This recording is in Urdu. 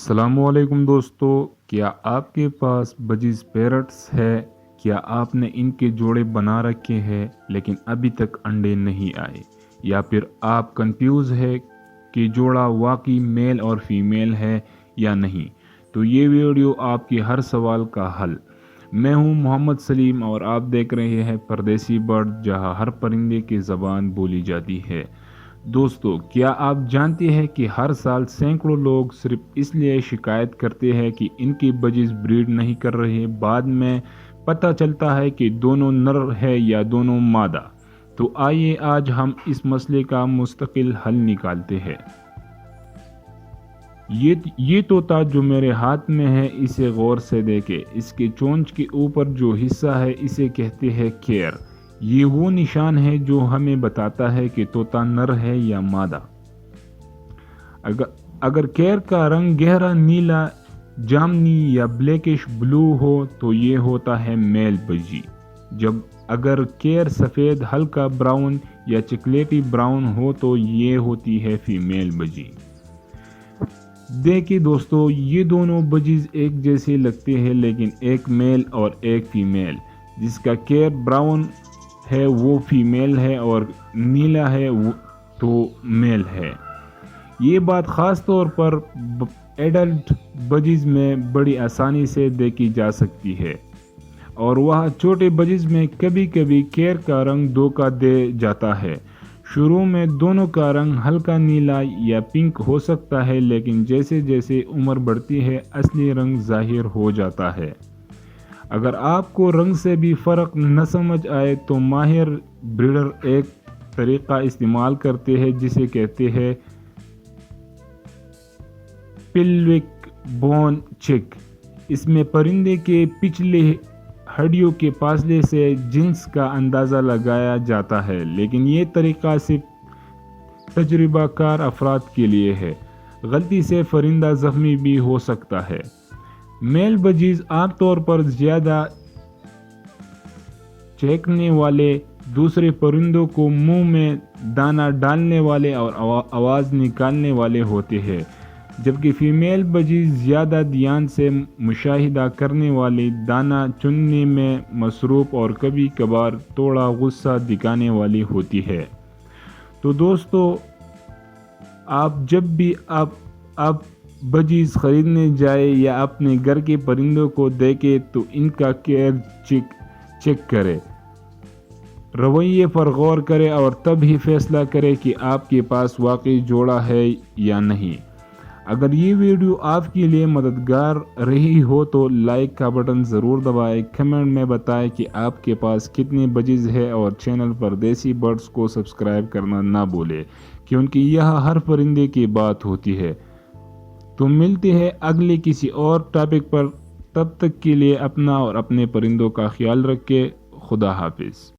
السلام علیکم دوستو، کیا آپ کے پاس بجز پیرٹس ہے؟ کیا آپ نے ان کے جوڑے بنا رکھے ہیں لیکن ابھی تک انڈے نہیں آئے، یا پھر آپ کنفیوز ہے کہ جوڑا واقعی میل اور فیمیل ہے یا نہیں؟ تو یہ ویڈیو آپ کے ہر سوال کا حل۔ میں ہوں محمد سلیم اور آپ دیکھ رہے ہیں پردیسی برڈ، جہاں ہر پرندے کی زبان بولی جاتی ہے۔ دوستو، کیا آپ جانتے ہیں کہ ہر سال سینکڑوں لوگ صرف اس لیے شکایت کرتے ہیں کہ ان کی بجز بریڈ نہیں کر رہے، بعد میں پتہ چلتا ہے کہ دونوں نر ہے یا دونوں مادہ؟ تو آئیے آج ہم اس مسئلے کا مستقل حل نکالتے ہیں۔ یہ طوطا جو میرے ہاتھ میں ہے، اسے غور سے دیکھیں۔ اس کے چونچ کے اوپر جو حصہ ہے اسے کہتے ہیں کیر۔ یہ وہ نشان ہے جو ہمیں بتاتا ہے کہ طوطا نر ہے یا مادہ۔ اگر کیر کا رنگ گہرا نیلا، جامنی یا بلیکش بلو ہو تو یہ ہوتا ہے میل بجی۔ اگر کیر سفید، ہلکا براؤن یا چاکلیٹی براؤن ہو تو یہ ہوتی ہے فیمیل بجی۔ دیکھیں دوستو، یہ دونوں بجز ایک جیسے لگتے ہیں، لیکن ایک میل اور ایک فیمیل۔ جس کا کیر براؤن ہے وہ فیمیل ہے اور نیلا ہے تو میل ہے۔ یہ بات خاص طور پر ایڈلٹ بجز میں بڑی آسانی سے دیکھی جا سکتی ہے، اور وہ چھوٹے بجز میں کبھی کبھی کیر کا رنگ دھوکہ دے جاتا ہے۔ شروع میں دونوں کا رنگ ہلکا نیلا یا پنک ہو سکتا ہے، لیکن جیسے جیسے عمر بڑھتی ہے اصلی رنگ ظاہر ہو جاتا ہے۔ اگر آپ کو رنگ سے بھی فرق نہ سمجھ آئے تو ماہر بریڈر ایک طریقہ استعمال کرتے ہیں جسے کہتے ہیں پیلوک بون چیک۔ اس میں پرندے کے پچھلے ہڈیوں کے فاصلے سے جنس کا اندازہ لگایا جاتا ہے، لیکن یہ طریقہ صرف تجربہ کار افراد کے لیے ہے۔ غلطی سے پرندہ زخمی بھی ہو سکتا ہے۔ میل بجز عام طور پر زیادہ چہکنے والے، دوسرے پرندوں کو منہ میں دانہ ڈالنے والے اور آواز نکالنے والے ہوتے ہیں، جبکہ فیمیل بجز زیادہ دھیان سے مشاہدہ کرنے والی، دانہ چننے میں مصروف اور کبھی کبھار تھوڑا غصہ دکھانے والی ہوتی ہے۔ تو دوستو، آپ جب بھی آپ بجز خریدنے جائیں یا اپنے گھر کے پرندوں کو دیکھیں تو ان کا کیئر چیک کریں، رویے پر غور کریں اور تب ہی فیصلہ کریں کہ آپ کے پاس واقعی جوڑا ہے یا نہیں۔ اگر یہ ویڈیو آپ کے لیے مددگار رہی ہو تو لائک کا بٹن ضرور دبائیں، کمنٹ میں بتائیں کہ آپ کے پاس کتنے بجز ہے، اور چینل پردیسی برڈز کو سبسکرائب کرنا نہ بھولیں، کیونکہ یہاں ہر پرندے کی بات ہوتی ہے۔ تو ملتے ہیں اگلے کسی اور ٹاپک پر، تب تک کے لیے اپنا اور اپنے پرندوں کا خیال رکھیں۔ خدا حافظ۔